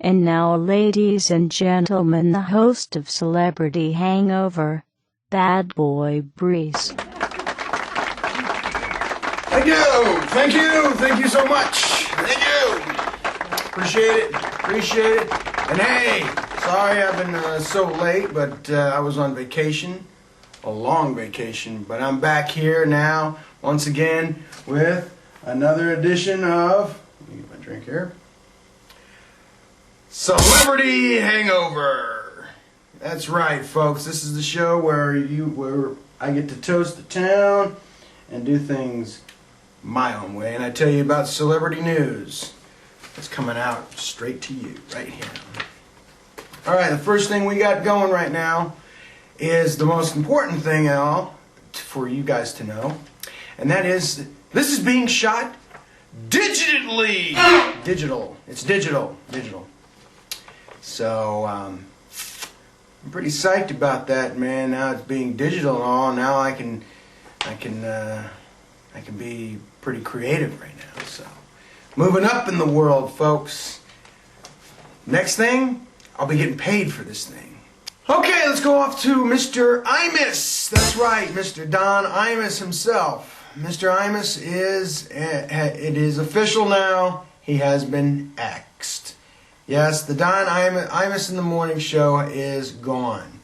And now, ladies and gentlemen, the host of Celebrity Hangover, Bad Boy Breeze. Thank you so much. Thank you. Appreciate it. And hey, sorry I've been so late, but I was on vacation, a long vacation. But I'm back here now, once again, with another edition of, let me get my drink here, Celebrity Hangover. That's right, folks. This is the show where I get to toast the town and do things my own way, and I tell you about celebrity news that's coming out straight to you right here. All right, the first thing we got going right now is the most important thing for you guys to know, and that is this is being shot digitally. It's digital. So I'm pretty psyched about that, man. Now it's being digital and all. Now I can be pretty creative right now. So moving up in the world, folks. Next thing, I'll be getting paid for this thing. Okay, let's go off to Mr. Imus. That's right, Mr. Don Imus himself. Mr. Imus it is official now. He has been axed. Yes, the Don Imus in the Morning Show is gone.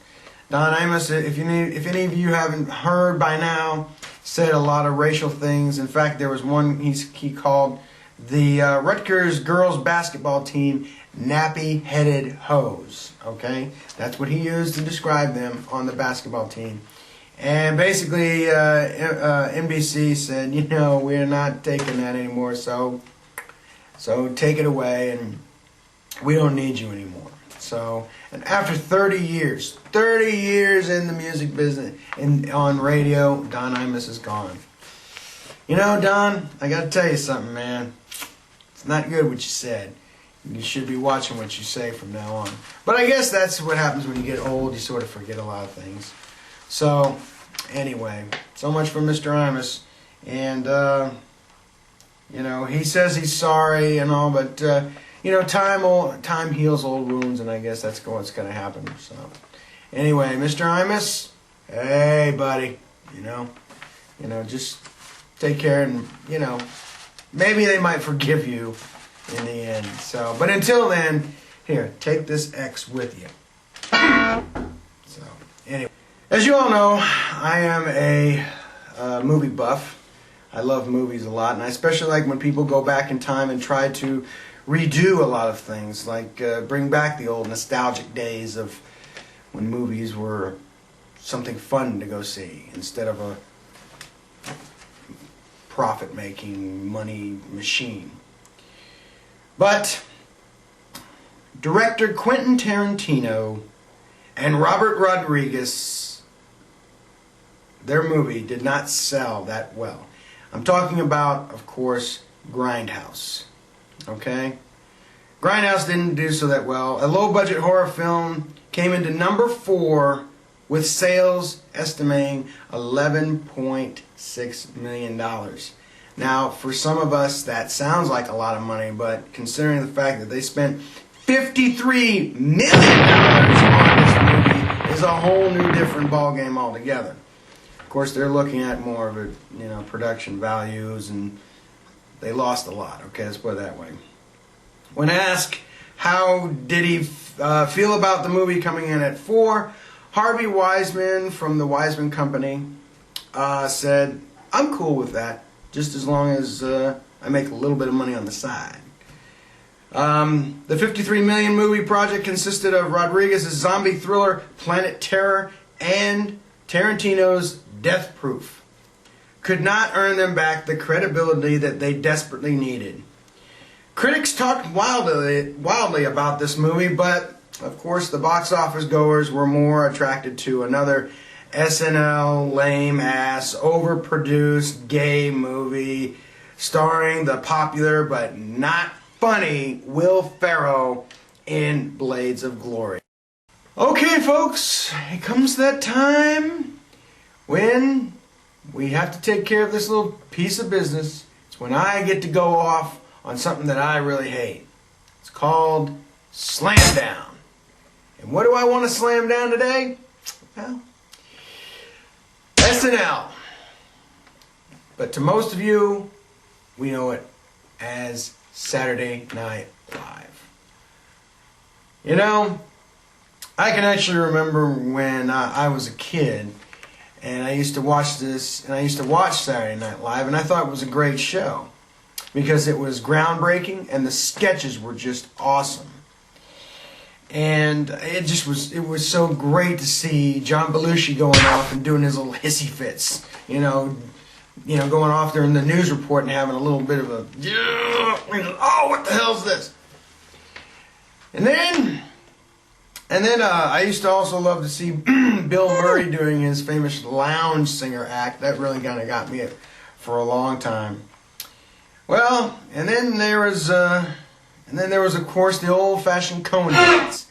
Don Imus, if any of you haven't heard by now, said a lot of racial things. In fact, there was one he called the Rutgers girls basketball team nappy-headed hoes. Okay, that's what he used to describe them on the basketball team. And basically, NBC said, we're not taking that anymore. So take it away, and we don't need you anymore. So, and after 30 years in the music business and on radio, Don Imus is gone. Don, I gotta tell you something, man. It's not good what you said. You should be watching what you say from now on. But I guess that's what happens when you get old. You sort of forget a lot of things. So, anyway, so much for Mr. Imus. And, he says he's sorry and all, but, time heals old wounds, and I guess that's what's going to happen. So, anyway, Mr. Imus, hey, buddy, just take care, and, maybe they might forgive you in the end. So, but until then, here, take this X with you. So, anyway, as you all know, I am a movie buff. I love movies a lot, and I especially like when people go back in time and try to redo a lot of things, like bring back the old nostalgic days of when movies were something fun to go see instead of a profit-making money machine. But director Quentin Tarantino and Robert Rodriguez, their movie did not sell that well. I'm talking about, of course, Grindhouse. Okay? Grindhouse didn't do so that well. A low-budget horror film came into number 4 with sales estimating $11.6 million. Now, for some of us, that sounds like a lot of money, but considering the fact that they spent $53 million on this movie is a whole new different ballgame altogether. Of course, they're looking at more of it, production values, and they lost a lot. Okay, let's put it that way. When asked how did he feel about the movie coming in at 4, Harvey Wiseman from the Wiseman Company said, "I'm cool with that, just as long as I make a little bit of money on the side." The $53 million movie project consisted of Rodriguez's zombie thriller Planet Terror and Tarantino's Death Proof. Could not earn them back the credibility that they desperately needed. Critics talked wildly about this movie, but of course the box office goers were more attracted to another SNL lame-ass, overproduced gay movie starring the popular but not funny Will Ferrell in Blades of Glory. Okay, folks, it comes that time when we have to take care of this little piece of business. It's when I get to go off on something that I really hate. It's called slam down. And what do I want to slam down today? Well, SNL. But to most of you, we know it as Saturday Night Live. You know, I can actually remember when I was a kid, and I used to watch this, and I used to watch Saturday Night Live, and I thought it was a great show because it was groundbreaking, and the sketches were just awesome. And it was so great to see John Belushi going off and doing his little hissy fits, going off there in the news report and having a little bit of a, oh, what the hell's this? And then I used to also love to see Bill Murray doing his famous lounge singer act. That really kind of got me for a long time. Well, and then there was of course the old-fashioned Coneheads.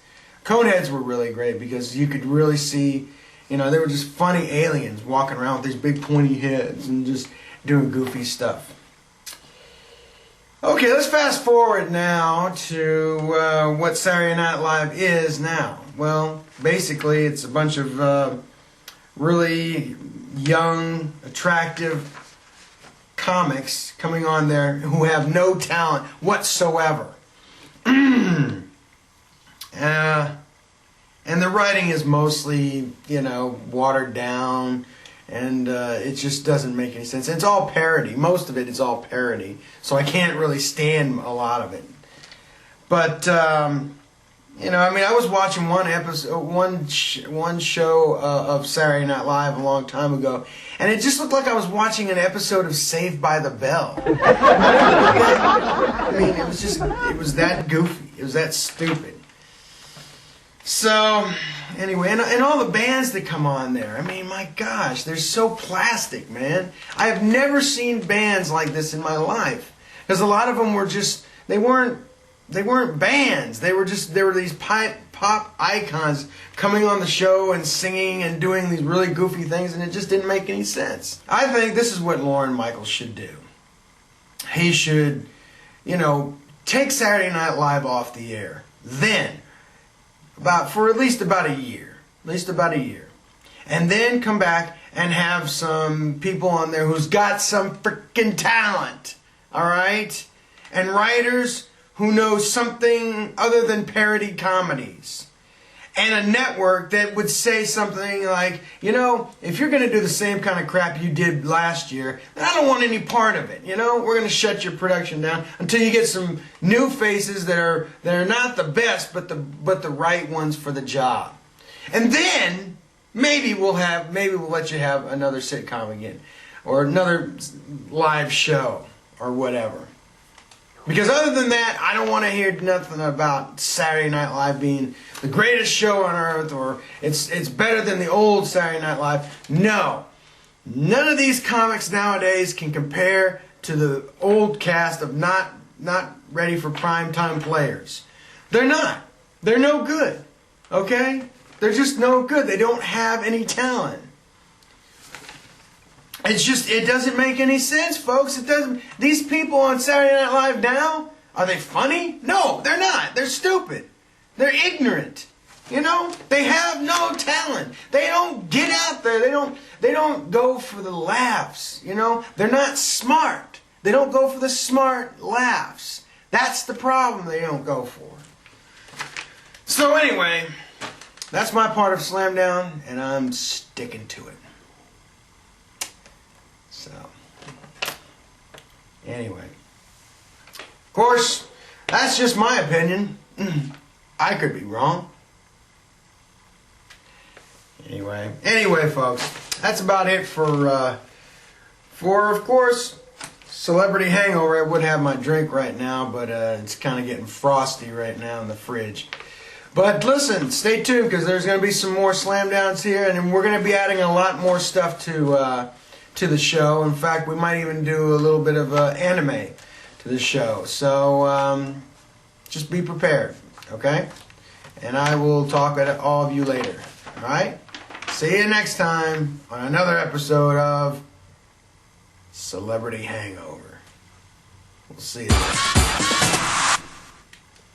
Coneheads were really great because you could really see, they were just funny aliens walking around with these big pointy heads and just doing goofy stuff. Okay, let's fast forward now to what Saturday Night Live is now. Well, basically it's a bunch of really young, attractive comics coming on there who have no talent whatsoever. And the writing is mostly, watered down, and it just doesn't make any sense. It's all parody. Most of it is all parody, so I can't really stand a lot of it. But I was watching one show of Saturday Night Live a long time ago, and it just looked like I was watching an episode of Saved by the Bell. I mean, it was that goofy. It was that stupid. So, anyway, and all the bands that come on there, I mean, my gosh, they're so plastic, man. I have never seen bands like this in my life. Because a lot of them were just, they weren't bands. They were these pop icons coming on the show and singing and doing these really goofy things, and it just didn't make any sense. I think this is what Lorne Michaels should do. He should, take Saturday Night Live off the air. Then, for at least about a year. And then come back and have some people on there who's got some freaking talent. Alright? And writers who know something other than parody comedies. And a network that would say something like, if you're going to do the same kind of crap you did last year, then I don't want any part of it. We're going to shut your production down until you get some new faces that are not the best, but the right ones for the job. And then maybe we'll let you have another sitcom again, or another live show, or whatever. Because other than that, I don't want to hear nothing about Saturday Night Live being the greatest show on earth, or it's better than the old Saturday Night Live. No. None of these comics nowadays can compare to the old cast of not ready for primetime players. They're not. They're no good. Okay? They're just no good. They don't have any talent. It doesn't make any sense, folks. It doesn't. These people on Saturday Night Live now, are they funny? No, they're not. They're stupid. They're ignorant. They have no talent. They don't get out there. They don't go for the laughs. They're not smart. They don't go for the smart laughs. That's the problem they don't go for. So anyway, that's my part of Slam Down, and I'm sticking to it. So, anyway. Of course, that's just my opinion. I could be wrong. Anyway, folks, that's about it for of course, Celebrity Hangover. I would have my drink right now, but it's kind of getting frosty right now in the fridge. But listen, stay tuned, because there's going to be some more Slam Downs here, and we're going to be adding a lot more stuff to the show. In fact, we might even do a little bit of anime to the show. So just be prepared, okay? And I will talk at all of you later. All right? See you next time on another episode of Celebrity Hangover. We'll see you then.